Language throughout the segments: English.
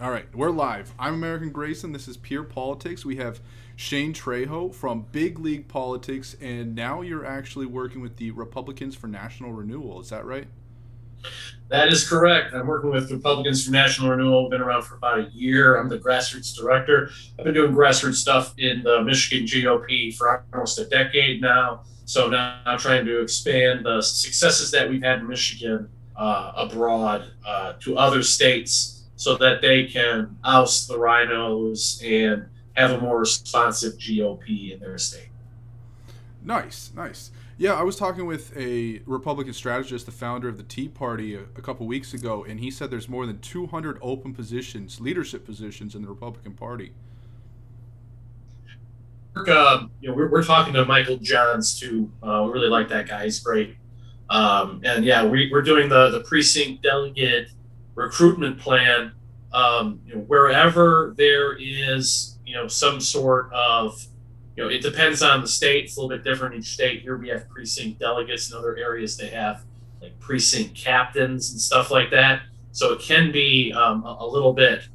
All right, we're live. I'm American Grayson. This is Pure Politics. We have Shane Trejo from Big League Politics, and now you're actually working with the Republicans for National Renewal. Is that right? That is correct. I'm working with Republicans for National Renewal. Been around for about a year. I'm the grassroots director. I've been doing grassroots stuff in the Michigan GOP for almost a decade now. So now I'm trying to expand the successes that we've had in Michigan abroad to other states so that they can oust the rhinos and have a more responsive GOP in their state. Nice, nice. Yeah, I was talking with a Republican strategist, the founder of the Tea Party, a couple weeks ago, and he said there's more than 200 open positions, leadership positions in the Republican Party. We're talking to Michael Johns too. We really like that guy. He's great. And yeah, we're doing the precinct delegate recruitment plan. Wherever there is, some sort of, it depends on the state. It's a little bit different each state. Here we have precinct delegates. In other areas, they have like precinct captains and stuff like that. So it can be a little bit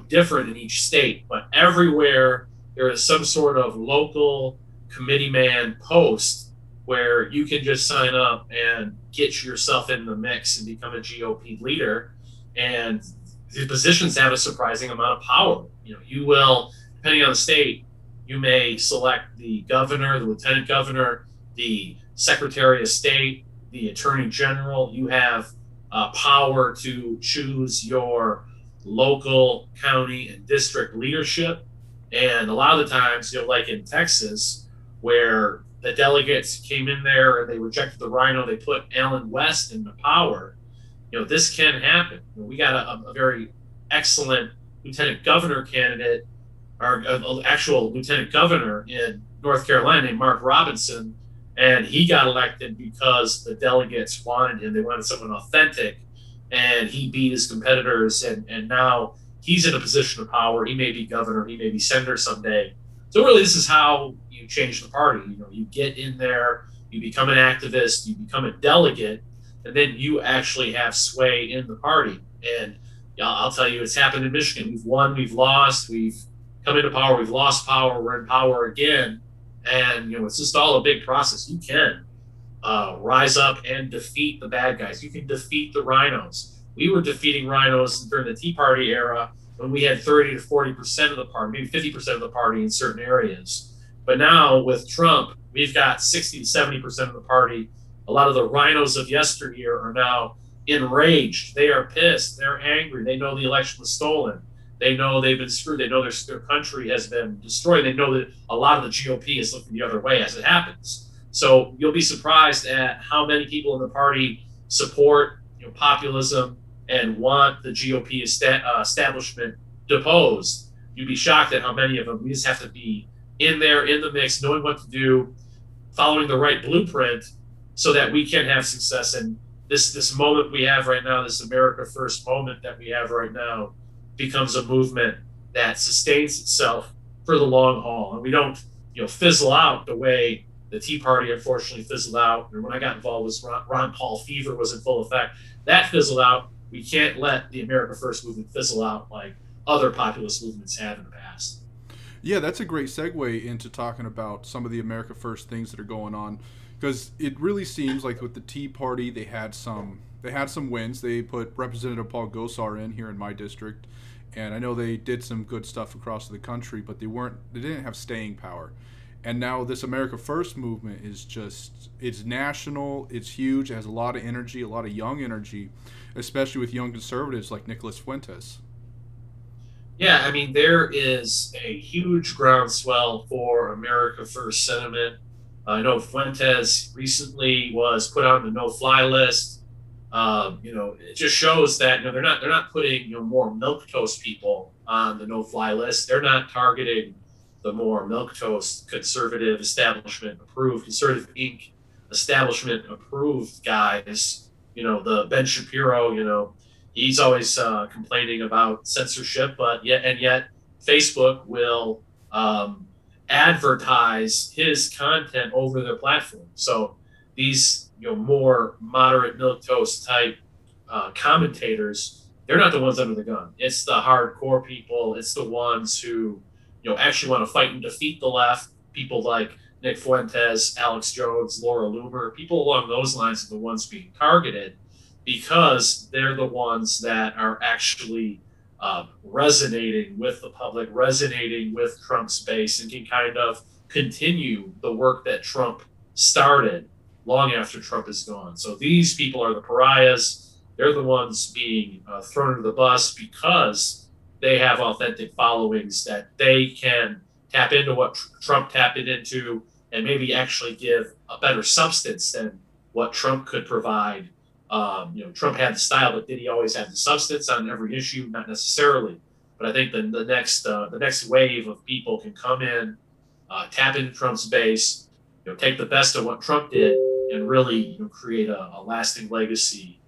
different in each state, but everywhere there is some sort of local committee man post where you can just sign up and get yourself in the mix and become a GOP leader. And the positions have a surprising amount of power. You will, depending on the state, you may select the governor, the lieutenant governor, the secretary of state, the attorney general. You have power to choose your local, county, and district leadership. And a lot of the times, like in Texas, where the delegates came in there and they rejected the rhino, they put Alan West into power. This can happen. We got a very excellent lieutenant governor candidate, or actual lieutenant governor in North Carolina named Mark Robinson, and he got elected because the delegates wanted him. They wanted someone authentic, and he beat his competitors, and now he's in a position of power. He may be governor, he may be senator someday. So really, this is how you change the party. You get in there, you become an activist, you become a delegate, and then you actually have sway in the party. And I'll tell you, it's happened in Michigan. We've won, we've lost, we've come into power, we've lost power, we're in power again. And, it's just all a big process. You can rise up and defeat the bad guys. You can defeat the rhinos. We were defeating rhinos during the Tea Party era when we had 30 to 40% of the party, maybe 50% of the party in certain areas. But now with Trump, we've got 60 to 70% of the party. A lot of the rhinos of yesteryear are now enraged. They are pissed. They're angry. They know the election was stolen. They know they've been screwed. They know their country has been destroyed. They know that a lot of the GOP is looking the other way as it happens. So you'll be surprised at how many people in the party support populism and want the GOP establishment deposed. You'd be shocked at how many of them. We just have to be in there, in the mix, knowing what to do, following the right blueprint so that we can have success. And this moment we have right now, this America First moment that we have right now, becomes a movement that sustains itself for the long haul. And we don't, fizzle out the way the Tea Party unfortunately fizzled out. And when I got involved, was Ron Paul fever was in full effect. That fizzled out. We can't let the America First movement fizzle out like other populist movements have in the past. Yeah, that's a great segue into talking about some of the America First things that are going on, because it really seems like with the Tea Party, they had some wins. They put Representative Paul Gosar in here in my district, and I know they did some good stuff across the country, but they didn't have staying power. And now this America First movement it's national, it's huge, it has a lot of energy, a lot of young energy, especially with young conservatives like Nicholas Fuentes. Yeah, I mean, there is a huge groundswell for America First sentiment. I know Fuentes recently was put on the no-fly list. It just shows that they're not putting more milk toast people on the no-fly list. They're not targeting the more milk toast conservative establishment approved, conservative Inc. establishment approved guys. The Ben Shapiro. He's always complaining about censorship, but yet Facebook will advertise his content over their platform. So these more moderate milk toast type commentators, they're not the ones under the gun. It's the hardcore people. It's the ones who, actually want to fight and defeat the left. People like Nick Fuentes, Alex Jones, Laura Loomer, people along those lines are the ones being targeted because they're the ones that are actually resonating with the public, resonating with Trump's base, and can kind of continue the work that Trump started long after Trump is gone. So these people are the pariahs. They're the ones being thrown under the bus because they have authentic followings that they can tap into what Trump tapped it into and maybe actually give a better substance than what Trump could provide. Trump had the style, but did he always have the substance on every issue? Not necessarily. But I think the next wave of people can come in, tap into Trump's base, take the best of what Trump did, and really create a lasting legacy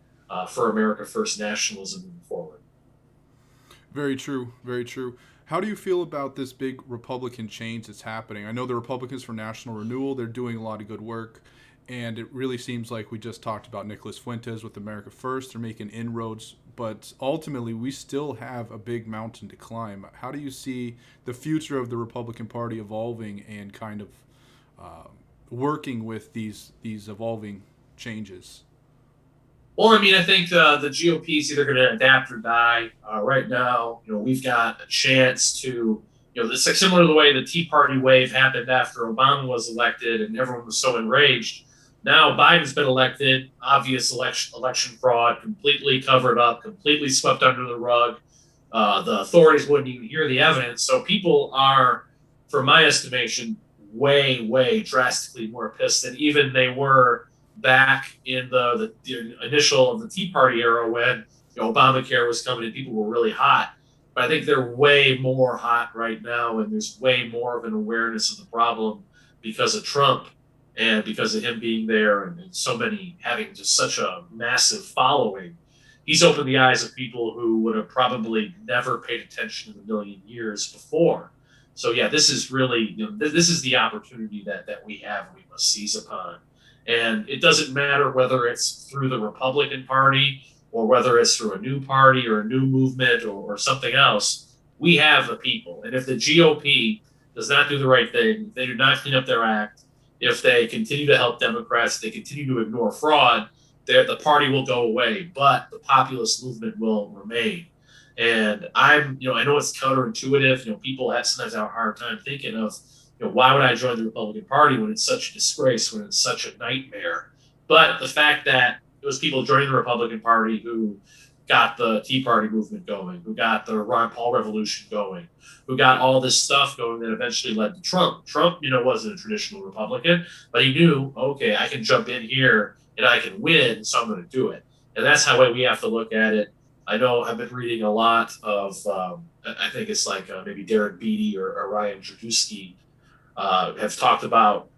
for America First nationalism moving forward. Very true. Very true. How do you feel about this big Republican change that's happening? I know the Republicans for National Renewal, they're doing a lot of good work. And it really seems like we just talked about Nicholas Fuentes with America First. They're making inroads. But ultimately, we still have a big mountain to climb. How do you see the future of the Republican Party evolving and kind of working with these evolving changes? Well, I mean, I think the GOP is either going to adapt or die. Right now, we've got a chance to, this is similar to the way the Tea Party wave happened after Obama was elected and everyone was so enraged. Now Biden's been elected, obvious election fraud, completely covered up, completely swept under the rug. The authorities wouldn't even hear the evidence. So people are, for my estimation, way, way drastically more pissed than even they were back in the initial of the Tea Party era when Obamacare was coming and people were really hot. But I think they're way more hot right now, and there's way more of an awareness of the problem because of Trump and because of him being there and so many having just such a massive following. He's opened the eyes of people who would have probably never paid attention in a million years before. So yeah, this is really, this is the opportunity that we have and we must seize upon. And it doesn't matter whether it's through the Republican Party or whether it's through a new party or a new movement or something else. We have the people. And if the GOP does not do the right thing, if they do not clean up their act, if they continue to help Democrats, they continue to ignore fraud, the party will go away, but the populist movement will remain. And I know it's counterintuitive. People sometimes have a hard time thinking of, why would I join the Republican Party when it's such a disgrace, when it's such a nightmare? But the fact that it was people joining the Republican Party who got the Tea Party movement going, who got the Ron Paul revolution going, who got all this stuff going that eventually led to Trump. Trump, wasn't a traditional Republican, but he knew, okay, I can jump in here and I can win, so I'm going to do it. And that's how we have to look at it. I know I've been reading a lot of, I think it's like maybe Derek Beatty or Ryan Dragowski have talked about,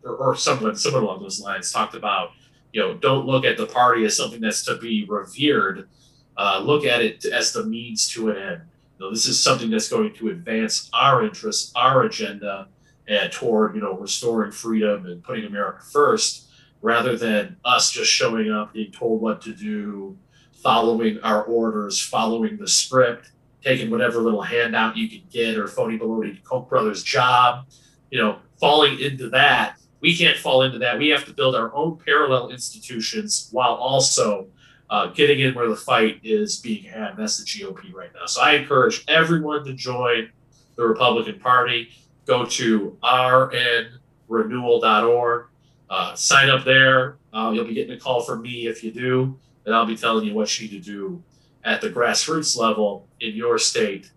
or someone along those lines talked about, don't look at the party as something that's to be revered. Look at it as the means to an end. This is something that's going to advance our interests, our agenda, and toward restoring freedom and putting America first, rather than us just showing up, being told what to do, following our orders, following the script, taking whatever little handout you can get, or phony baloney Koch brothers job. Falling into that. We can't fall into that. We have to build our own parallel institutions while also getting in where the fight is being had. That's the GOP right now. So I encourage everyone to join the Republican Party. Go to rnrenewal.org. Sign up there. You'll be getting a call from me if you do, and I'll be telling you what you need to do at the grassroots level in your state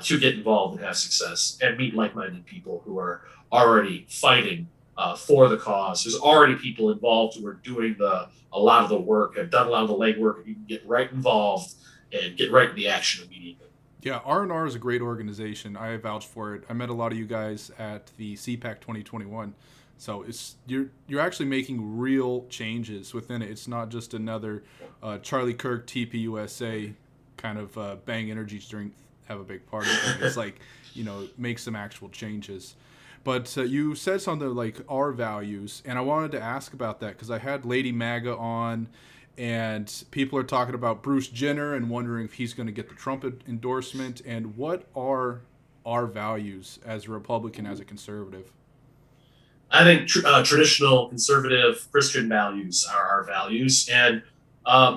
to get involved and have success and meet like-minded people who are already fighting for the cause. There's already people involved who are doing a lot of the work, have done a lot of the legwork. You can get right involved and get right in the action immediately. Yeah, R&R is a great organization. I vouch for it. I met a lot of you guys at the CPAC 2021. So you're actually making real changes within it. It's not just another Charlie Kirk TPUSA kind of bang energy drink, have a big party thing. It's like, make some actual changes. But you said something like our values, and I wanted to ask about that because I had Lady MAGA on, and people are talking about Bruce Jenner and wondering if he's going to get the Trump endorsement. And what are our values as a Republican, as a conservative? I think traditional conservative Christian values are our values, and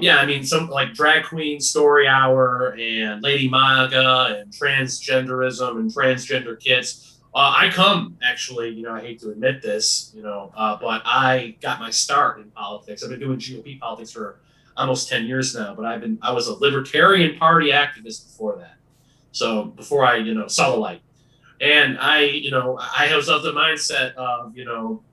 yeah, I mean, some like drag queen story hour and Lady Maga and transgenderism and transgender kids. I come actually, I hate to admit this, but I got my start in politics. I've been doing GOP politics for almost 10 years now, but I was a Libertarian Party activist before that. So before I, saw the light. And I was of the mindset of,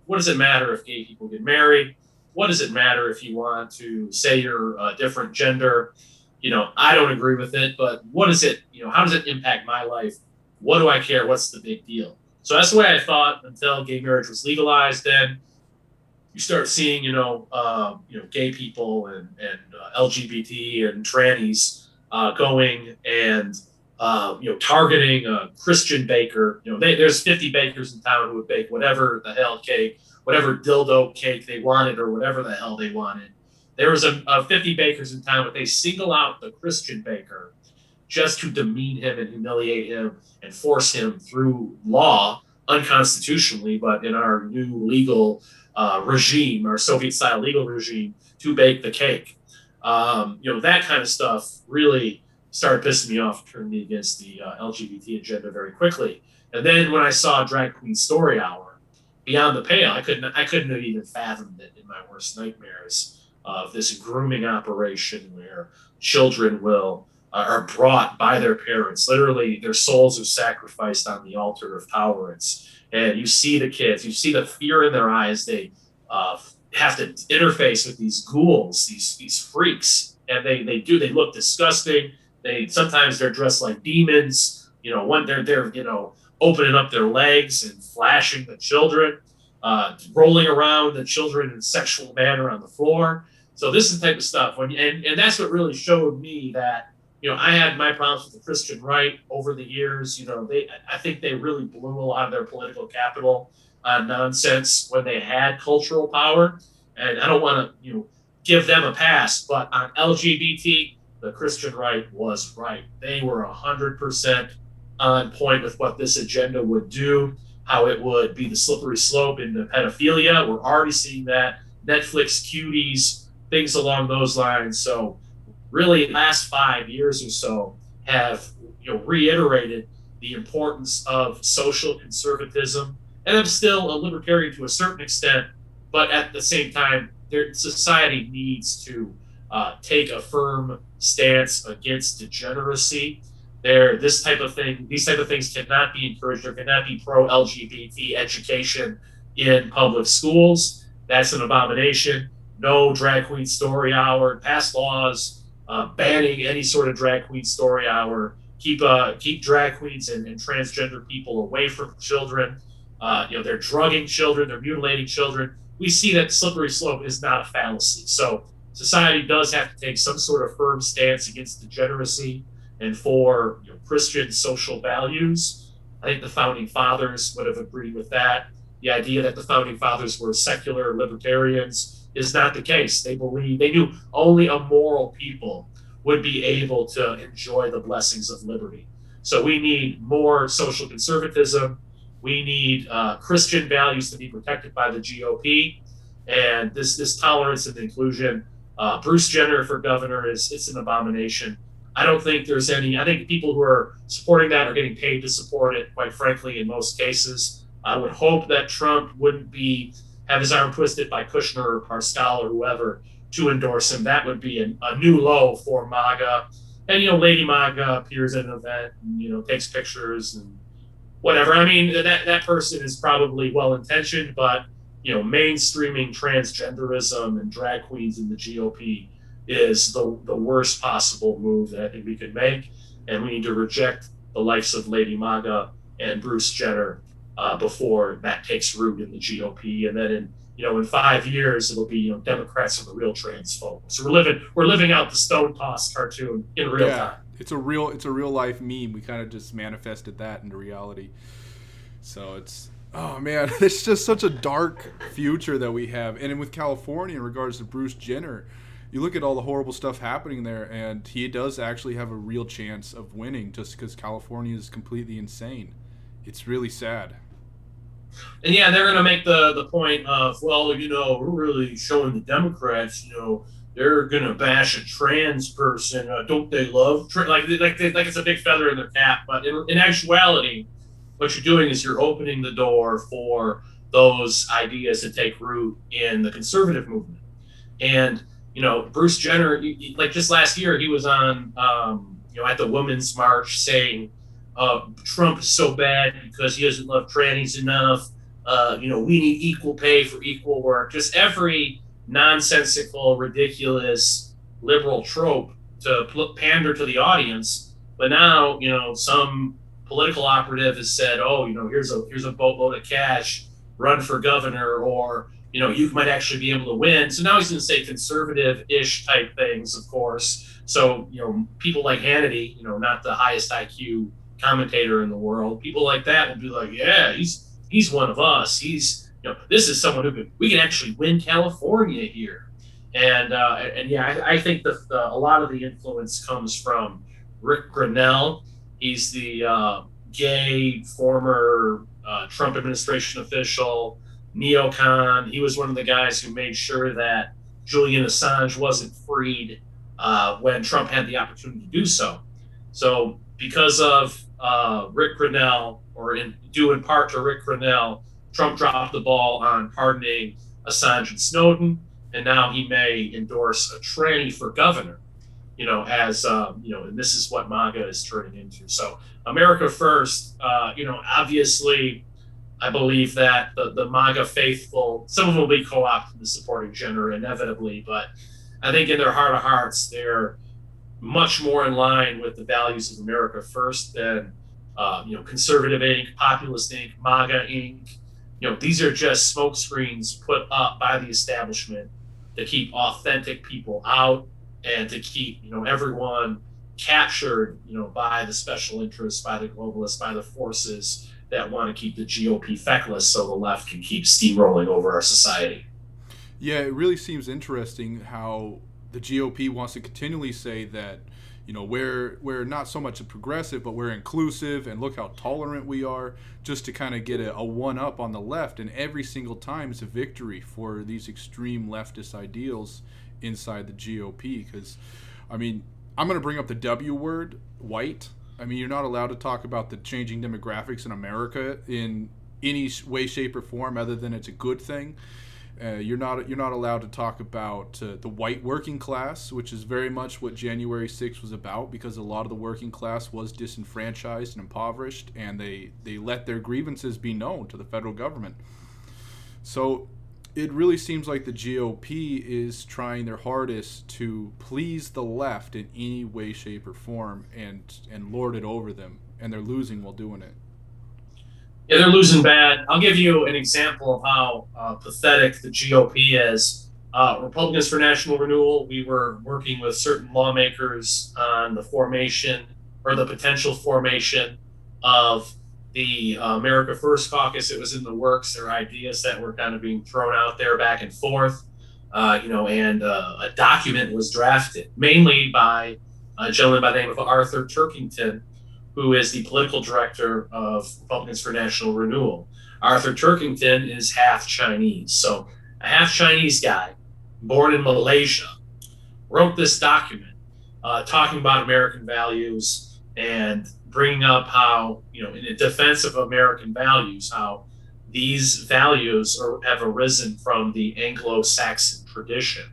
what does it matter if gay people get married? What does it matter if you want to say you're a different gender? I don't agree with it, but what is it, how does it impact my life? What do I care? What's the big deal? So that's the way I thought until gay marriage was legalized. Then you start seeing, gay people and LGBT and trannies going and targeting a Christian baker. There's 50 bakers in town who would bake whatever the hell cake, whatever dildo cake they wanted, or whatever the hell they wanted. There was a 50 bakers in town, but they single out the Christian baker just to demean him and humiliate him and force him through law, unconstitutionally, but in our new legal regime, our Soviet-style legal regime, to bake the cake. That kind of stuff really started pissing me off and turned me against the LGBT agenda very quickly. And then when I saw Drag Queen Story Hour, Beyond the Pale, I couldn't have even fathomed it in my worst nightmares of this grooming operation where children are brought by their parents. Literally, their souls are sacrificed on the altar of tolerance. And you see the kids, you see the fear in their eyes. They have to interface with these ghouls, these freaks, and they look disgusting. Sometimes they're dressed like demons. When they're opening up their legs and flashing the children, rolling around the children in a sexual manner on the floor. So this is the type of stuff. And that's what really showed me that I had my problems with the Christian right over the years. I think they really blew a lot of their political capital on nonsense when they had cultural power. And I don't want to give them a pass, but on LGBT, the Christian right was right. They were 100% on point with what this agenda would do, how it would be the slippery slope into pedophilia. We're already seeing that. Netflix cuties, things along those lines. So really, last 5 years or so have reiterated the importance of social conservatism. And I'm still a libertarian to a certain extent, but at the same time, society needs to take a firm stance against degeneracy. These type of things cannot be encouraged. There cannot be pro-LGBT education in public schools. That's an abomination. No drag queen story hour. Pass laws banning any sort of drag queen story hour. Keep drag queens and transgender people away from children. They're drugging children. They're mutilating children. We see that slippery slope is not a fallacy. So society does have to take some sort of firm stance against degeneracy and for Christian social values. I think the founding fathers would have agreed with that. The idea that the founding fathers were secular libertarians is not the case. They knew only a moral people would be able to enjoy the blessings of liberty. So we need more social conservatism. We need Christian values to be protected by the GOP, and this tolerance and inclusion. Bruce Jenner for governor it's an abomination. I don't think there's any. I think people who are supporting that are getting paid to support it. Quite frankly, in most cases, I would hope that Trump wouldn't have his arm twisted by Kushner or Pascal or whoever to endorse him. That would be a new low for MAGA. And Lady MAGA appears at an event and takes pictures and whatever. I mean, that person is probably well intentioned, but mainstreaming transgenderism and drag queens in the GOP is the worst possible move that I think we could make, and we need to reject the likes of Lady MAGA and Bruce Jenner before that takes root in the GOP, and then in 5 years it'll be Democrats are the real trans folks. So we're living out the Stone Toss cartoon in real time. It's a real life meme. We kind of just manifested that into reality. So it's it's just such a dark future that we have. And with California, in regards to Bruce Jenner, you look at all the horrible stuff happening there, and he does actually have a real chance of winning just because California is completely insane. It's really sad. And yeah, they're going to make the point of, well, we're really showing the Democrats, they're going to bash a trans person. Don't they love like it's a big feather in their cap? But in actuality, what you're doing is you're opening the door for those ideas to take root in the conservative movement. And Bruce Jenner, like just last year, he was on at the Women's March saying Trump is so bad because he doesn't love trannies enough. We need equal pay for equal work. Just every nonsensical, ridiculous liberal trope to pander to the audience. But now, some political operative has said, "Oh, here's a boatload of cash, run for governor," or you might actually be able to win. So now he's going to say conservative-ish type things, of course. So people like Hannity, not the highest IQ commentator in the world, people like that will be like, "Yeah, he's one of us. This is someone we can actually win California here." And yeah, I think a lot of the influence comes from Rick Grinnell. He's the gay former Trump administration official, neocon. He was one of the guys who made sure that Julian Assange wasn't freed when Trump had the opportunity to do so. So because of Rick Grinnell, or due in part to Rick Grinnell, Trump dropped the ball on pardoning Assange and Snowden, and now he may endorse a tranny for governor. And this is what MAGA is turning into. So America first. Obviously, I believe that the MAGA faithful, some of them will be co-opted in the supporting gender inevitably, but I think in their heart of hearts, they're much more in line with the values of America first than Conservative Inc., Populist Inc., MAGA Inc. These are just smokescreens put up by the establishment to keep authentic people out and to keep everyone captured by the special interests, by the globalists, by the forces that want to keep the GOP feckless so the left can keep steamrolling over our society. Yeah, it really seems interesting how the GOP wants to continually say that we're not so much a progressive, but we're inclusive, and look how tolerant we are, just to kind of get a one up on the left. And every single time it's a victory for these extreme leftist ideals inside the GOP. Because I'm going to bring up the W word, white. You're not allowed to talk about the changing demographics in America in any way, shape, or form other than it's a good thing. You're not allowed to talk about the white working class, which is very much what January 6th was about, because a lot of the working class was disenfranchised and impoverished, and they let their grievances be known to the federal government. So it really seems like the GOP is trying their hardest to please the left in any way, shape, or form, and lord it over them, and they're losing while doing it. Yeah, they're losing bad. I'll give you an example of how pathetic the GOP is. Republicans for National Renewal, we were working with certain lawmakers on the formation or the potential formation of the America First Caucus. It was in the works. There were ideas that were kind of being thrown out there back and forth, and a document was drafted, mainly by a gentleman by the name of Arthur Turkington, who is the political director of Republicans for National Renewal. Arthur Turkington is half Chinese. So a half Chinese guy, born in Malaysia, wrote this document talking about American values and bringing up how, in defense of American values, how these values have arisen from the Anglo-Saxon tradition,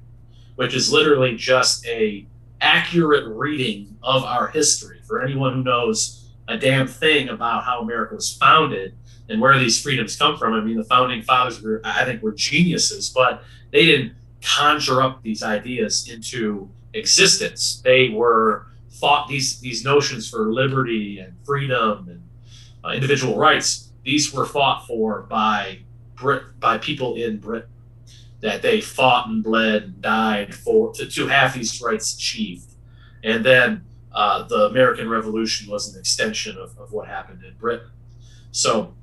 which is literally just a accurate reading of our history. For anyone who knows a damn thing about how America was founded and where these freedoms come from. The founding fathers were geniuses, but they didn't conjure up these ideas into existence. They were fought these notions for liberty and freedom and individual rights. These were fought for by people in Britain, that they fought and bled and died to have these rights achieved. And then the American Revolution was an extension of what happened in Britain. So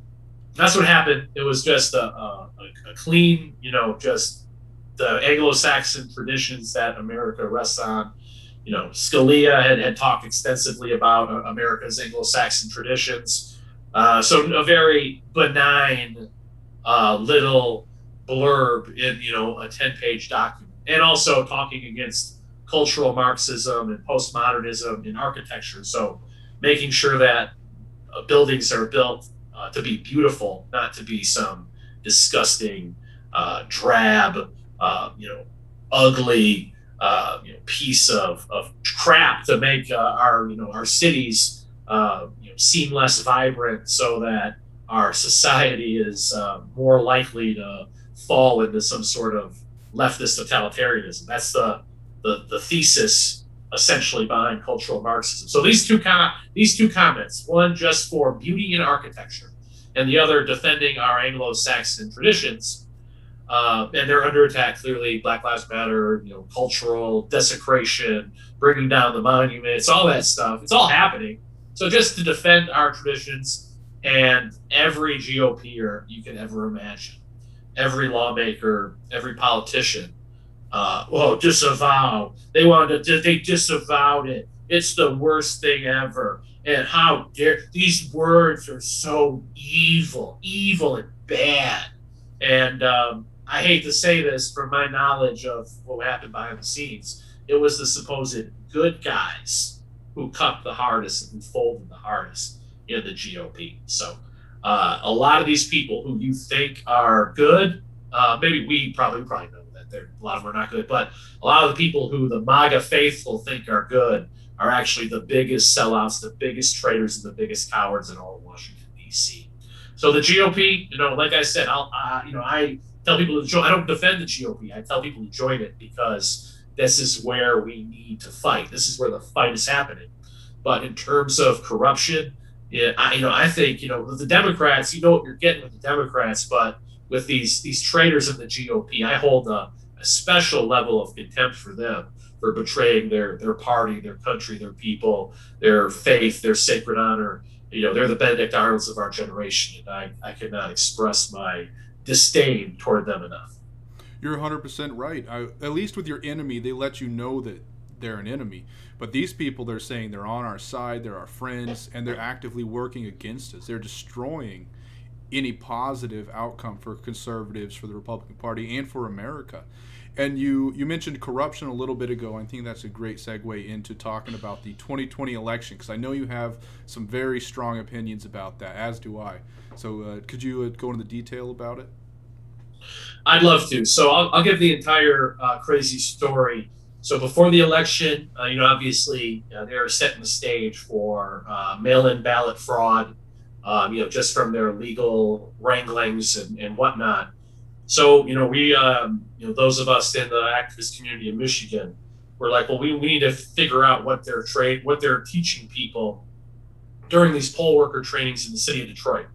that's what happened. It was just a clean, just the Anglo-Saxon traditions that America rests on. Scalia had talked extensively about America's Anglo-Saxon traditions. So a very benign little blurb in a 10-page document, and also talking against cultural Marxism and postmodernism in architecture. So making sure that buildings are built to be beautiful, not to be some disgusting, drab, ugly, piece of crap to make our cities seem less vibrant, so that our society is more likely to fall into some sort of leftist totalitarianism. That's the thesis essentially behind cultural Marxism. So these two comments, one just for beauty in architecture, and the other defending our Anglo-Saxon traditions, and they're under attack. Clearly, Black Lives Matter, cultural desecration, bringing down the monuments, all that stuff. It's all happening. So just to defend our traditions, and every GOPer you can ever imagine, every lawmaker, every politician, disavow. They disavowed it. It's the worst thing ever. And how dare, these words are so evil and bad. And I hate to say this from my knowledge of what happened behind the scenes. It was the supposed good guys who cut the hardest and folded the hardest in the GOP. So a lot of these people who you think are good, maybe we probably know that a lot of them are not good, but a lot of the people who the MAGA faithful think are good are actually the biggest sellouts, the biggest traitors, and the biggest cowards in all of Washington, D.C. So the GOP, like I said, I tell people to join. I don't defend the GOP. I tell people to join it because this is where we need to fight. This is where the fight is happening. But in terms of corruption, I think the Democrats, what you're getting with the Democrats, but with these traitors in the GOP, I hold a special level of contempt for them for betraying their party, their country, their people, their faith, their sacred honor. They're the Benedict Arnolds of our generation, and I could not express my disdain toward them enough. You're 100% right. At least with your enemy, they let you know that they're an enemy. But these people, they're saying they're on our side, they're our friends, and they're actively working against us. They're destroying any positive outcome for conservatives, for the Republican Party, and for America. And you mentioned corruption a little bit ago. I think that's a great segue into talking about the 2020 election, because I know you have some very strong opinions about that, as do I. So could you go into the detail about it? I'd love to. So I'll give the entire crazy story. So before the election, obviously they're setting the stage for mail-in ballot fraud, just from their legal wranglings and whatnot. So, we, those of us in the activist community in Michigan, were like, well, we need to figure out what they're teaching people during these poll worker trainings in the city of Detroit.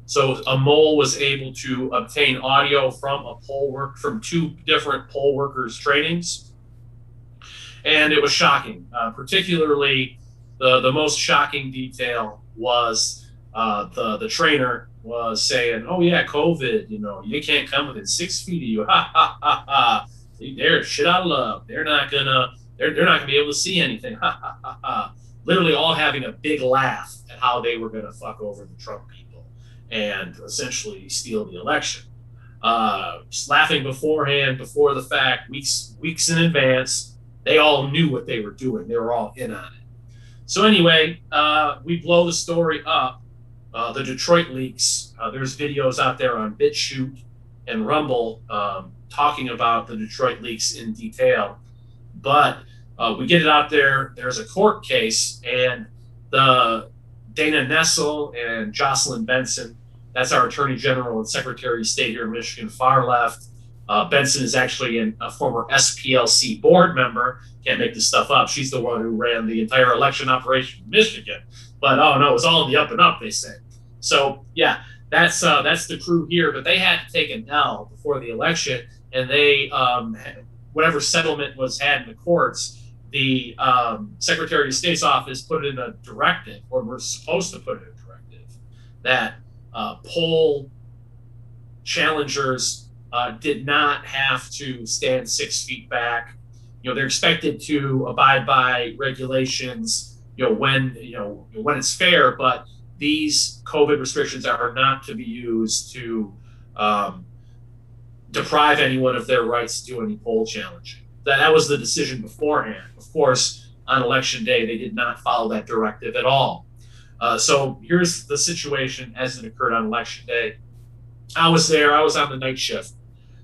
So a mole was able to obtain audio from two different poll workers trainings. And it was shocking. Particularly the most shocking detail was the trainer was saying, "Oh yeah, COVID. You can't come within 6 feet of you. Ha ha ha ha. They're shit out of love. They're not gonna be able to see anything. Ha ha ha ha." Literally all having a big laugh at how they were gonna fuck over the Trump people and essentially steal the election. Just laughing beforehand, before the fact, weeks in advance. They all knew what they were doing. They were all in on it. So anyway, we blow the story up. The Detroit leaks. There's videos out there on BitChute and Rumble talking about the Detroit leaks in detail. But we get it out there. There's a court case, and the Dana Nessel and Jocelyn Benson, that's our Attorney General and Secretary of State here in Michigan, far left. Benson is actually a former SPLC board member. Can't make this stuff up. She's the one who ran the entire election operation in Michigan. But oh no, it's all in the up and up, they say. So yeah, that's the crew here. But they had to take an L before the election, and they whatever settlement was had in the courts, the Secretary of State's office put in a directive, or we're supposed to put in a directive, that poll challengers did not have to stand 6 feet back. They're expected to abide by regulations, when it's fair, but these COVID restrictions are not to be used to um, deprive anyone of their rights to do any poll challenging. That was the decision beforehand. Of course, on election day, they did not follow that directive at all. So here's the situation as it occurred on election day. I was there. I was on the night shift.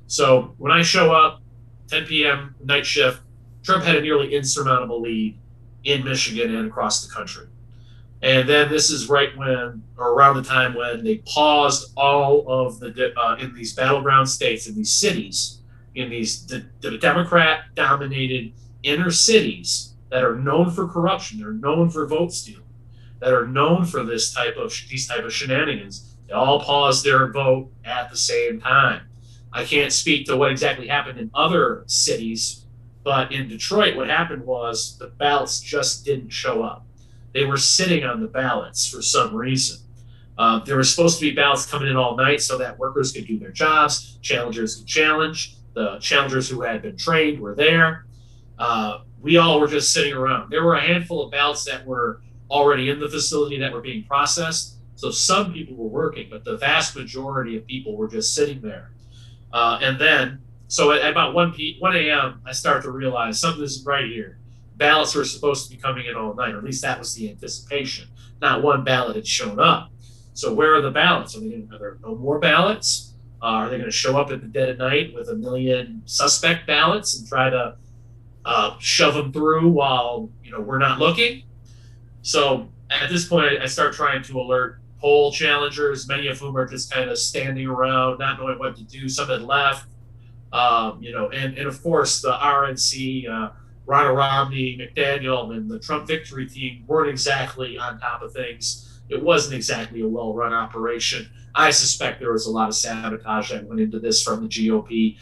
So when I show up, 10 p.m. night shift, Trump had a nearly insurmountable lead in Michigan and across the country. And then this is right when, or around the time when they paused all of the in these battleground states, in these cities, in these the Democrat-dominated inner cities that are known for corruption, they're known for vote stealing, that are known for these type of shenanigans. They all paused their vote at the same time. I can't speak to what exactly happened in other cities, but in Detroit, what happened was the ballots just didn't show up. They were sitting on the ballots for some reason. There were supposed to be ballots coming in all night so that workers could do their jobs, challengers could challenge. The challengers who had been trained were there. We all were just sitting around. There were a handful of ballots that were already in the facility that were being processed. So some people were working, but the vast majority of people were just sitting there. And then, so at about 1 a.m., I started to realize something isn't right here. Ballots were supposed to be coming in all night, or at least that was the anticipation. Not one ballot had shown up. So where are the ballots? Are there no more ballots? Are they going to show up at the dead of night with 1 million suspect ballots and try to shove them through while we're not looking? So at this point, I start trying to alert poll challengers, many of whom are just kind of standing around, not knowing what to do. Some had left, and of course the RNC. Ron Romney, McDaniel, and the Trump victory team weren't exactly on top of things. It wasn't exactly a well-run operation. I suspect there was a lot of sabotage that went into this from the GOP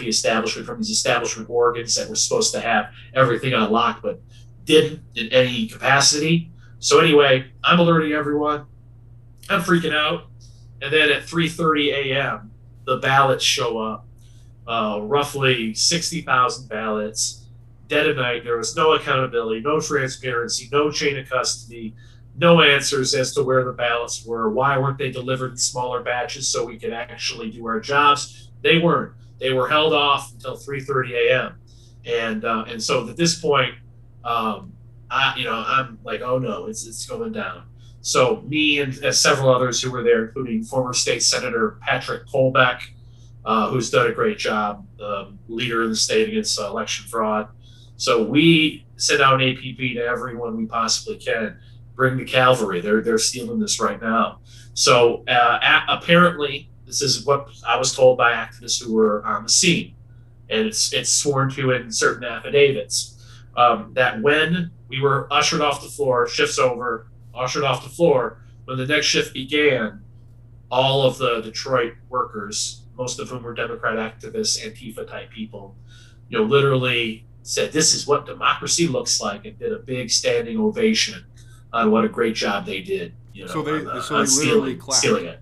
establishment, from these establishment organs that were supposed to have everything on lock, but didn't in any capacity. So anyway, I'm alerting everyone. I'm freaking out. And then at 3:30 a.m., the ballots show up, roughly 60,000 ballots. Dead of night. There was no accountability, no transparency, no chain of custody, no answers as to where the ballots were. Why weren't they delivered in smaller batches so we could actually do our jobs? They weren't. They were held off until 3:30 a.m. And so at this point, I'm like, oh no, it's going down. So me and several others who were there, including former state senator Patrick Colbeck, who's done a great job, leader in the state against election fraud. So we send out an APB to everyone we possibly can. Bring the cavalry. They're stealing this right now. So apparently, this is what I was told by activists who were on the scene, and it's sworn to in certain affidavits that when we were ushered off the floor, shifts over, ushered off the floor, when the next shift began, all of the Detroit workers, most of whom were Democrat activists, Antifa type people, literally said, "This is what democracy looks like," and did a big standing ovation on what a great job they did. So they literally clapped. Stealing it.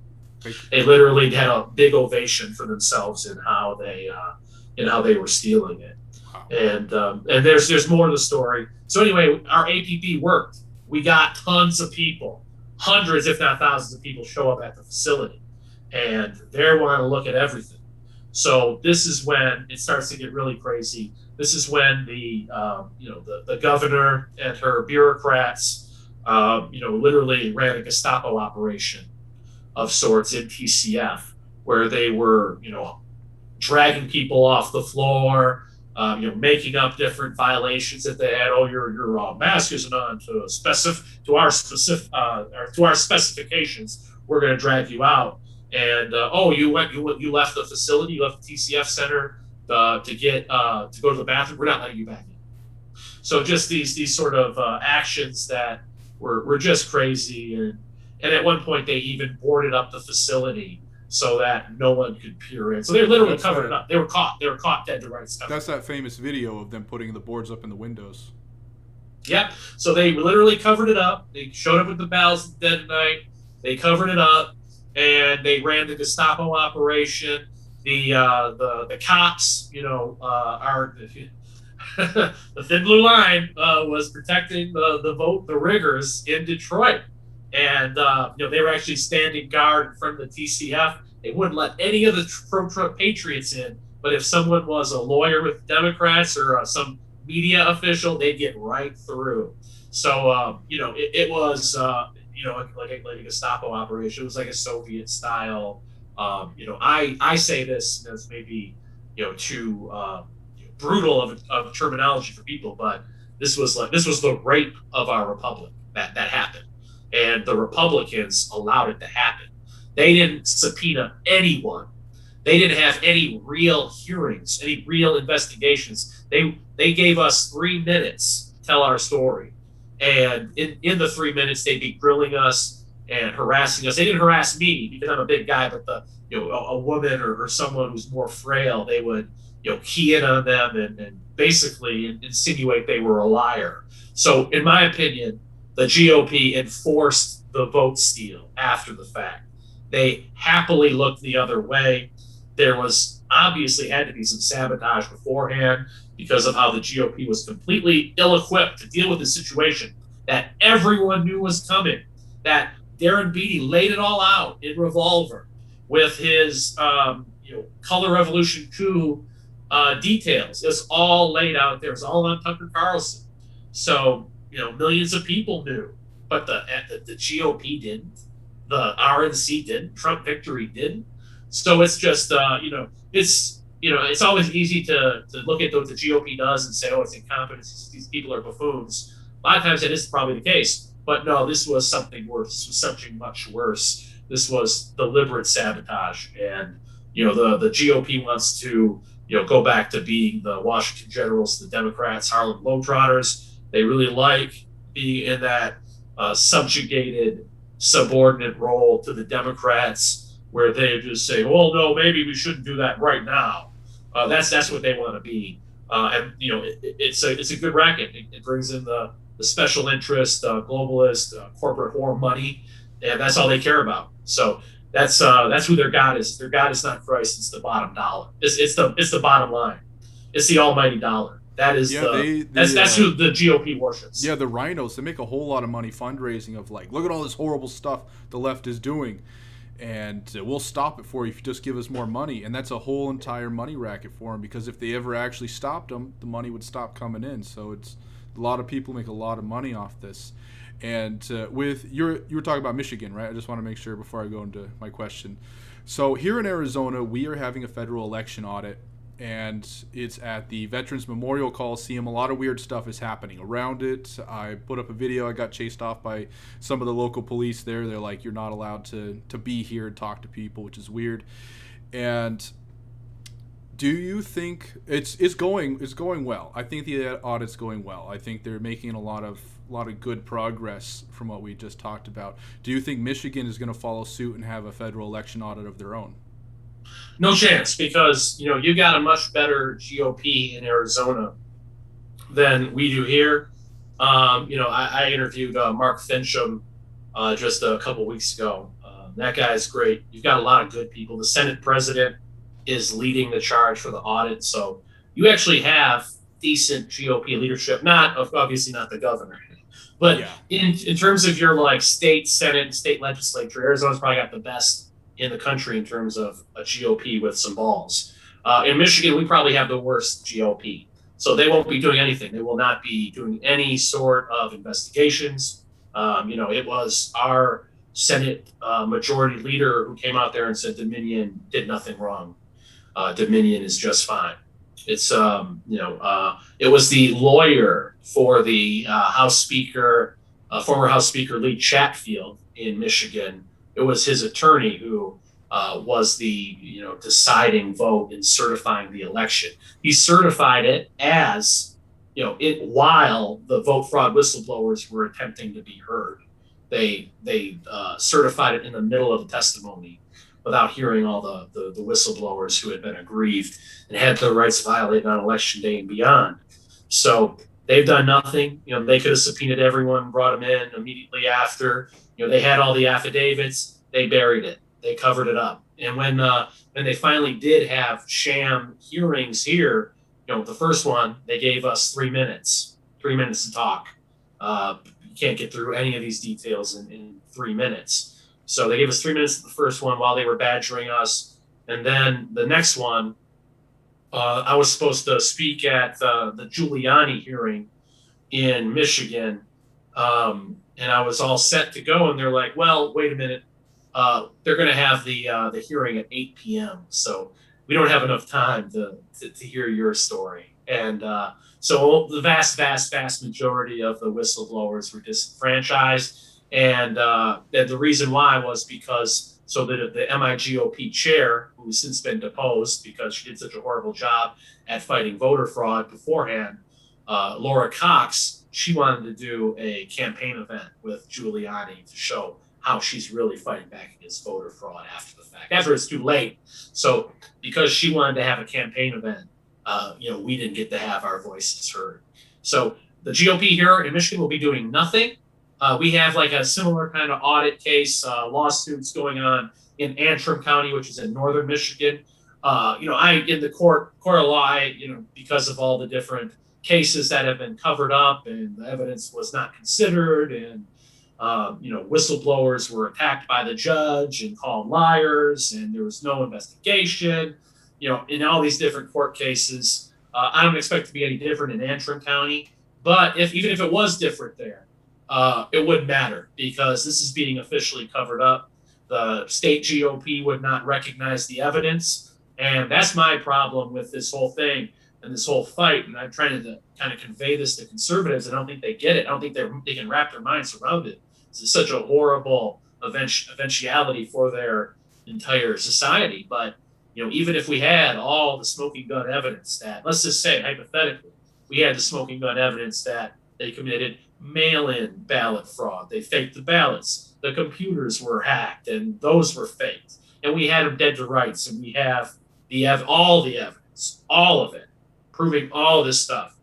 They literally had a big ovation for themselves in how they were stealing it. Wow. And there's more to the story. So anyway, our APB worked. We got tons of people, hundreds if not thousands of people show up at the facility, and they want to look at everything. So this is when it starts to get really crazy. This is when the governor and her bureaucrats, literally ran a Gestapo operation of sorts in TCF, where they were, dragging people off the floor, making up different violations that they had. Oh, your mask isn't on to our specifications. We're going to drag you out. And you left the facility, you left the TCF center to go to the bathroom. We're not letting you back in. So just these sort of actions that were just crazy, and at one point they even boarded up the facility so that no one could peer in. So they literally covered it up. They were caught dead to rights. That's that famous video of them putting the boards up in the windows. Yep. So they literally covered it up. They showed up with the ballots dead at night. They covered it up, and they ran the Gestapo operation. the cops, are the thin blue line was protecting the vote, the riggers in Detroit, and they were actually standing guard in front of the TCF. They wouldn't let any of the pro-Trump patriots in, but if someone was a lawyer with Democrats or some media official, they'd get right through. So it was like a Gestapo operation. It was like a Soviet style. I say this as maybe too brutal of terminology for people, but this was the rape of our republic that happened, and the Republicans allowed it to happen. They didn't subpoena anyone. They didn't have any real hearings, any real investigations. They gave us 3 minutes to tell our story, and in the 3 minutes they'd be grilling us and harassing us. They didn't harass me because I'm a big guy, but a woman or someone who's more frail, they would key in on them and basically insinuate they were a liar. So in my opinion, the GOP enforced the vote steal after the fact. They happily looked the other way. There was obviously had to be some sabotage beforehand because of how the GOP was completely ill-equipped to deal with the situation that everyone knew was coming, that Darren Beattie laid it all out in Revolver with his color revolution coup details. It's all laid out there. It's all on Tucker Carlson. So millions of people knew, but the GOP didn't. The RNC didn't. Trump victory didn't. So it's just it's always easy to look at what the GOP does and say, oh, it's incompetence. These people are buffoons. A lot of times that is probably the case, but no, this was something worse. This was something much worse. This was deliberate sabotage, and the GOP wants to go back to being the Washington Generals, the Democrats, Harlem Globetrotters. They really like being in that subjugated, subordinate role to the Democrats, where they just say, "Well, no, maybe we shouldn't do that right now." That's what they want to be, and it's a good racket. It brings in the special interest, globalist, corporate whore money, and that's all they care about. So that's who their God is. Their God is not Christ; it's the bottom dollar. It's the bottom line. It's the almighty dollar. That is that's who the GOP worships. Yeah, the rhinos, they make a whole lot of money fundraising of like, look at all this horrible stuff the left is doing, and we'll stop it for you if you just give us more money. And that's a whole entire money racket for them, because if they ever actually stopped them, the money would stop coming in. So it's a lot of people make a lot of money off this. And with you were talking about Michigan, right? I just want to make sure before I go into my question. So here in Arizona, we are having a federal election audit, and it's at the Veterans Memorial Coliseum. A lot of weird stuff is happening around it. I put up a video. I got chased off by some of the local police there. They're like, you're not allowed to be here and talk to people, which is weird. And do you think it's going well? I think the audit's going well. I think they're making a lot of good progress from what we just talked about. Do you think Michigan is going to follow suit and have a federal election audit of their own? No chance, because you got a much better GOP in Arizona than we do here. I interviewed Mark Fincham just a couple weeks ago. That guy's great. You've got a lot of good people. The Senate president is leading the charge for the audit, so you actually have decent GOP leadership. Obviously not the governor, but yeah. in terms of your state Senate and state legislature, Arizona's probably got the best in the country in terms of a GOP with some balls. In Michigan, we probably have the worst GOP. So they won't be doing anything. They will not be doing any sort of investigations. It was our Senate majority leader who came out there and said Dominion did nothing wrong. Dominion is just fine. It's, it was the lawyer for the House Speaker, former House Speaker Lee Chatfield in Michigan. It was his attorney who was the deciding vote in certifying the election. He certified it as while the vote fraud whistleblowers were attempting to be heard. They certified it in the middle of the testimony without hearing all the whistleblowers who had been aggrieved and had their rights violated on election day and beyond. So they've done nothing. They could have subpoenaed everyone, brought them in immediately after. They had all the affidavits. They buried it. They covered it up. And when they finally did have sham hearings here, the first one they gave us 3 minutes, 3 minutes to talk. You can't get through any of these details in 3 minutes. So they gave us 3 minutes at the first one while they were badgering us, and then the next one, I was supposed to speak at the Giuliani hearing in Michigan, and I was all set to go, and they're like, "Well, wait a minute, they're going to have the hearing at 8 p.m., so we don't have enough time to hear your story." And so the vast majority of the whistleblowers were disenfranchised, and the reason why was because the MIGOP chair, who has since been deposed because she did such a horrible job at fighting voter fraud beforehand, Laura Cox, she wanted to do a campaign event with Giuliani to show how she's really fighting back against voter fraud after the fact, after it's too late. So because she wanted to have a campaign event, we didn't get to have our voices heard. So the GOP here in Michigan will be doing nothing. We have like a similar kind of audit case, lawsuits going on in Antrim County, which is in northern Michigan. I in the court of law, because of all the different cases that have been covered up and the evidence was not considered, and whistleblowers were attacked by the judge and called liars, and there was no investigation. In all these different court cases, I don't expect to be any different in Antrim County. But even if it was different there, it wouldn't matter because this is being officially covered up. The state GOP would not recognize the evidence, and that's my problem with this whole thing and this whole fight. And I'm trying to kind of convey this to conservatives. I don't think they get it. I don't think they can wrap their minds around it. This is such a horrible eventuality for their entire society. But even if we had all the smoking gun evidence that, let's just say hypothetically, we had the smoking gun evidence that they committed mail-in ballot fraud, they faked the ballots, the computers were hacked, and those were faked, and we had them dead to rights, and we have all the evidence, all of it, proving all this stuff.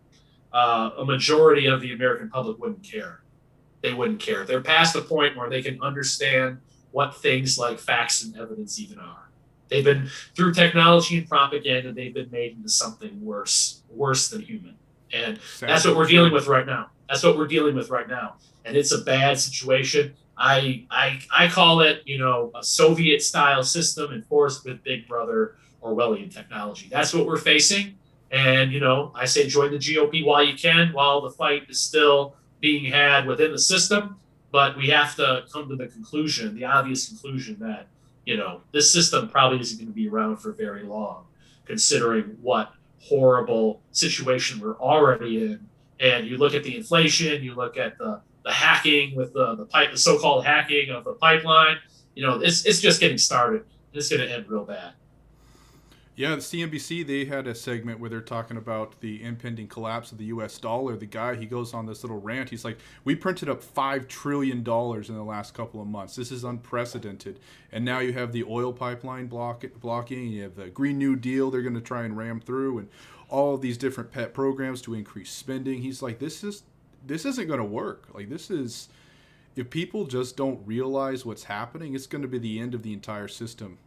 A majority of the American public wouldn't care. They wouldn't care. They're past the point where they can understand what things like facts and evidence even are. They've been, through technology and propaganda, they've been made into something worse than human. And that's what we're dealing with right now. And it's a bad situation. I call it, a Soviet-style system enforced with Big Brother Orwellian technology. That's what we're facing. And, I say join the GOP while you can, while the fight is still being had within the system. But we have to come to the obvious conclusion that, this system probably isn't going to be around for very long, considering what horrible situation we're already in. And you look at the inflation, you look at the hacking with the so-called hacking of the pipeline. It's just getting started. It's going to end real bad. Yeah, the CNBC, they had a segment where they're talking about the impending collapse of the U.S. dollar. The guy, he goes on this little rant. He's like, we printed up $5 trillion in the last couple of months. This is unprecedented. And now you have the oil pipeline blocking. You have the Green New Deal they're going to try and ram through, and all of these different pet programs to increase spending. He's like, this isn't going to work. Like, if people just don't realize what's happening, it's going to be the end of the entire system.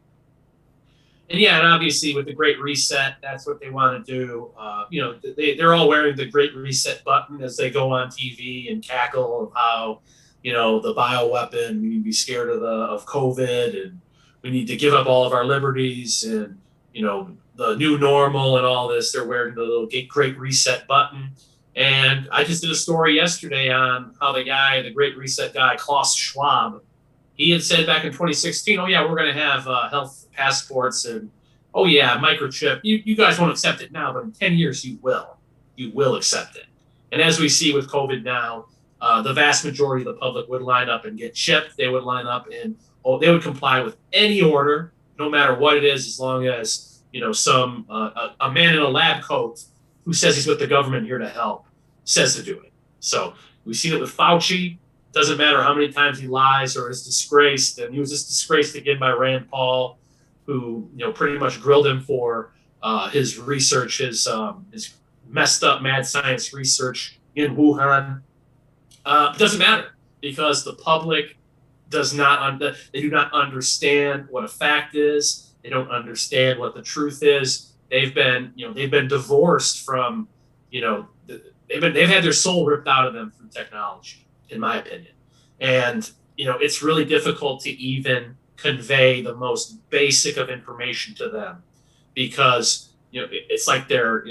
And and obviously with the Great Reset, that's what they want to do. They're all wearing the Great Reset button as they go on TV and cackle of how, the bioweapon, we need to be scared of COVID, and we need to give up all of our liberties, and, the new normal and all this. They're wearing the little Great Reset button. And I just did a story yesterday on how the Great Reset guy, Klaus Schwab, he had said back in 2016, we're going to have health passports and, microchip. You guys won't accept it now, but in 10 years you will. You will accept it. And as we see with COVID now, the vast majority of the public would line up and get chipped. They would line up and they would comply with any order, no matter what it is, as long as, some a man in a lab coat who says he's with the government here to help says to do it. So we've seen it with Fauci. Doesn't matter how many times he lies or is disgraced, and he was just disgraced again by Rand Paul, who pretty much grilled him for his research, his messed up mad science research in Wuhan. It doesn't matter because the public does not they do not understand what a fact is. They don't understand what the truth is. They've been divorced from, they've had their soul ripped out of them through technology, in my opinion. And it's really difficult to even convey the most basic of information to them, because it's like they're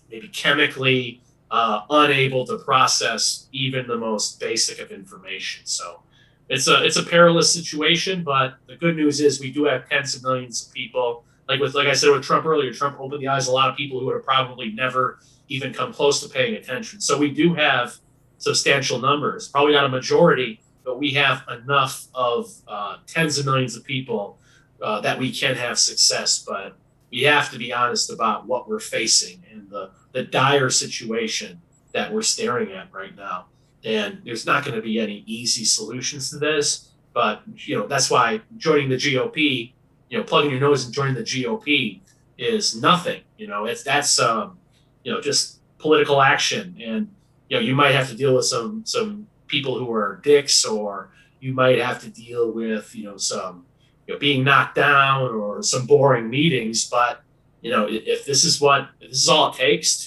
maybe chemically unable to process even the most basic of information. So it's a perilous situation, but the good news is we do have tens of millions of people. Like I said with Trump earlier, Trump opened the eyes of a lot of people who would have probably never even come close to paying attention. So we do have substantial numbers, probably not a majority, but we have enough of tens of millions of people that we can have success. But we have to be honest about what we're facing and the dire situation that we're staring at right now. And there's not going to be any easy solutions to this. But that's why joining the GOP, plugging your nose and joining the GOP is nothing. That's just political action, and you might have to deal with some people who are dicks, or you might have to deal with some being knocked down or some boring meetings. But if this is all it takes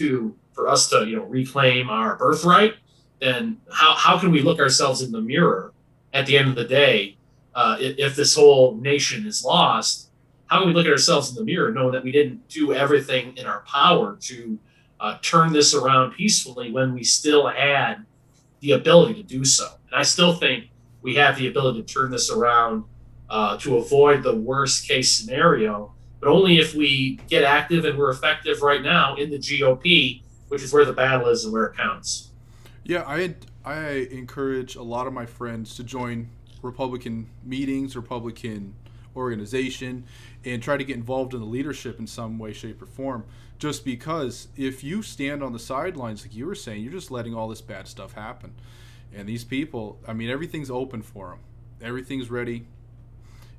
for us to reclaim our birthright, then how can we look ourselves in the mirror at the end of the day? If this whole nation is lost, how can we look at ourselves in the mirror knowing that we didn't do everything in our power to turn this around peacefully when we still had the ability to do so? And I still think we have the ability to turn this around to avoid the worst case scenario, but only if we get active and we're effective right now in the GOP, which is where the battle is and where it counts. Yeah, I encourage a lot of my friends to join Republican meetings, Republican organization, and try to get involved in the leadership in some way, shape, or form. Just because if you stand on the sidelines, like you were saying, you're just letting all this bad stuff happen. And these people, I mean, everything's open for them. Everything's ready.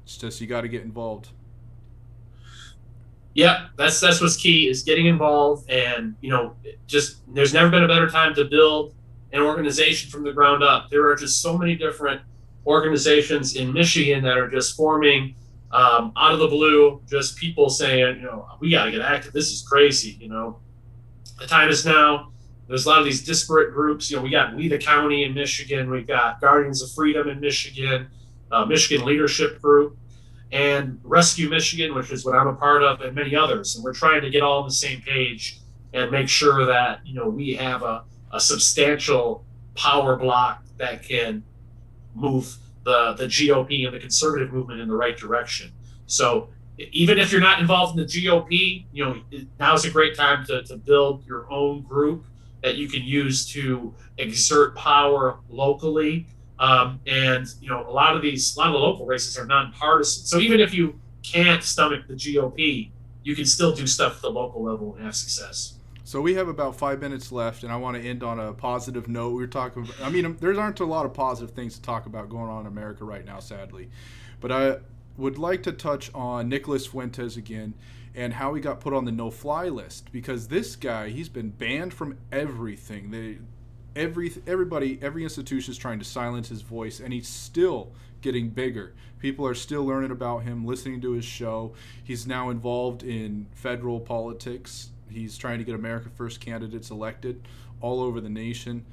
It's just you got to get involved. Yeah, that's what's key, is getting involved. And just there's never been a better time to build an organization from the ground up. There are just so many different organizations in Michigan that are just forming out of the blue, just people saying, we got to get active. This is crazy. The time is now. There's a lot of these disparate groups. We got We the County in Michigan. We've got Guardians of Freedom in Michigan, Michigan Leadership Group, and Rescue Michigan, which is what I'm a part of, and many others. And we're trying to get all on the same page and make sure that we have a substantial power block that can move the GOP and the conservative movement in the right direction. So even if you're not involved in the GOP, now's a great time to build your own group that you can use to exert power locally. And a lot of the local races are nonpartisan. So even if you can't stomach the GOP, you can still do stuff at the local level and have success. So we have about 5 minutes left, and I want to end on a positive note. We were talking about, I mean, there aren't a lot of positive things to talk about going on in America right now, sadly. But I would like to touch on Nicholas Fuentes again and how he got put on the no-fly list. Because this guy, he's been banned from everything. Every institution is trying to silence his voice, and he's still getting bigger. People are still learning about him, listening to his show. He's now involved in federal politics. He's trying to get America First candidates elected all over the nation.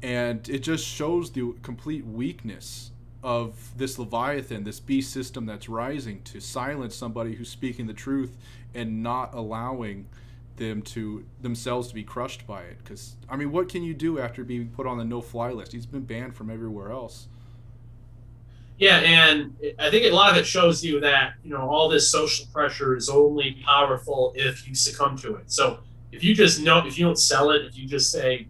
And it just shows the complete weakness of this Leviathan, this beast system that's rising to silence somebody who's speaking the truth and not allowing themselves to be crushed by it. Because, I mean, what can you do after being put on the no-fly list? He's been banned from everywhere else. Yeah, and I think a lot of it shows you that all this social pressure is only powerful if you succumb to it. So if you don't sell it, if you just say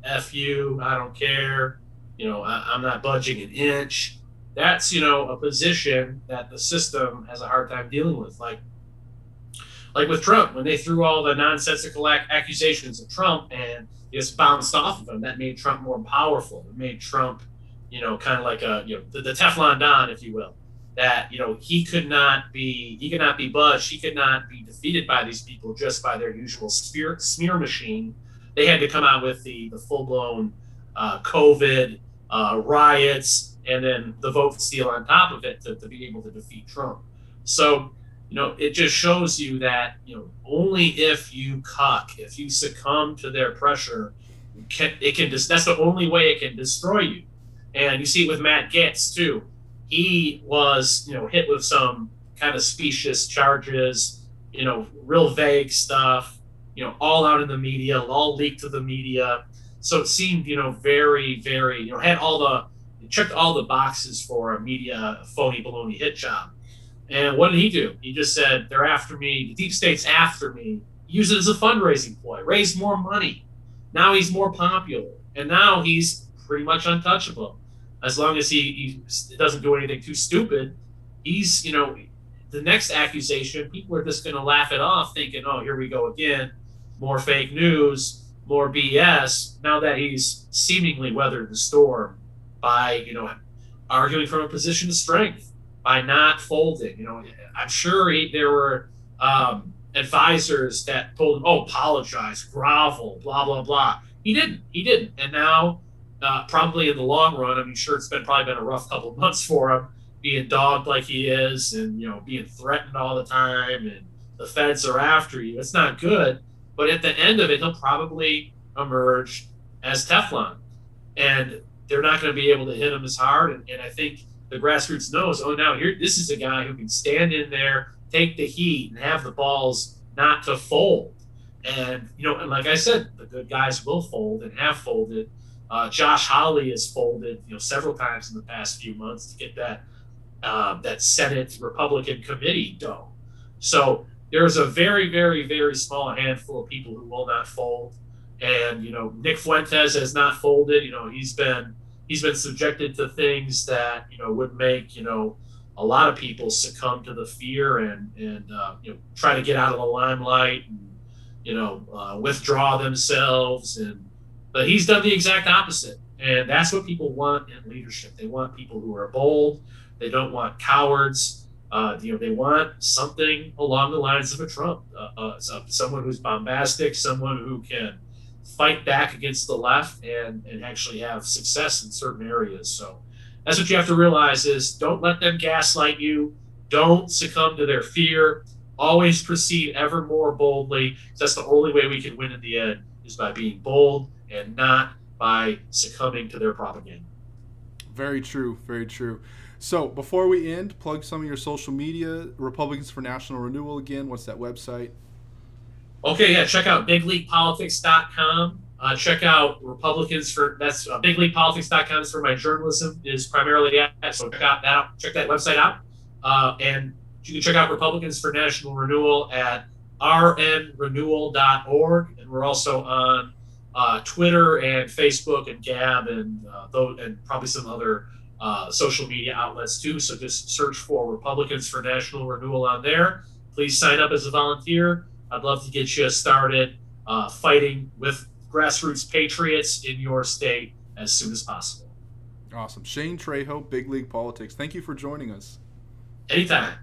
F you, I don't care, I'm not budging an inch, that's a position that the system has a hard time dealing with. Like with Trump, when they threw all the nonsensical accusations of Trump and just bounced off of him, that made Trump more powerful. It made Trump kind of like the Teflon Don, if you will, that he could not be budged. He could not be defeated by these people just by their usual smear machine. They had to come out with the full blown COVID riots, and then the vote steal on top of it to be able to defeat Trump. So, it just shows you that, only if you cuck, if you succumb to their pressure, that's the only way it can destroy you. And you see it with Matt Gaetz too. He was, hit with some kind of specious charges, real vague stuff, all out in the media, all leaked to the media. So it seemed, very, very, checked all the boxes for a media phony baloney hit job. And what did he do? He just said, they're after me. The deep state's after me. Use it as a fundraising ploy. Raise more money. Now he's more popular. And now he's pretty much untouchable. As long as he doesn't do anything too stupid, he's, the next accusation, people are just going to laugh it off thinking, oh, here we go again. More fake news, more BS. Now that he's seemingly weathered the storm by, arguing from a position of strength, by not folding. I'm sure there were advisors that told him, oh, apologize, grovel, blah, blah, blah. He didn't. And now, probably in the long run, I'm sure it's probably been a rough couple of months for him, being dogged like he is and, being threatened all the time and the feds are after you. It's not good. But at the end of it, he'll probably emerge as Teflon. And they're not going to be able to hit him as hard. And I think the grassroots knows, oh, now this is a guy who can stand in there, take the heat, and have the balls not to fold. And, and like I said, the good guys will fold and have folded. Josh Hawley has folded, several times in the past few months to get that Senate Republican committee dough. So there's a very, very, very small handful of people who will not fold. And, Nick Fuentes has not folded. He's been subjected to things that, would make, a lot of people succumb to the fear and try to get out of the limelight and, withdraw themselves. But he's done the exact opposite. And that's what people want in leadership. They want people who are bold. They don't want cowards. They want something along the lines of a Trump, someone who's bombastic, someone who can fight back against the left and actually have success in certain areas. So that's what you have to realize is don't let them gaslight you. Don't succumb to their fear. Always proceed ever more boldly. That's the only way we can win in the end is by being bold and not by succumbing to their propaganda. Very true. Very true. So before we end, plug some of your social media. Republicans for National Renewal again. What's that website? Okay, yeah, check out bigleaguepolitics.com. Check out Republicans for, that's bigleaguepolitics.com is where my journalism is primarily at. So check that website out. And you can check out Republicans for National Renewal at rnrenewal.org. And we're also on Twitter and Facebook and Gab and probably some other social media outlets too. So just search for Republicans for National Renewal on there. Please sign up as a volunteer. I'd love to get you started fighting with grassroots patriots in your state as soon as possible. Awesome. Shane Trejo, Big League Politics. Thank you for joining us. Anytime.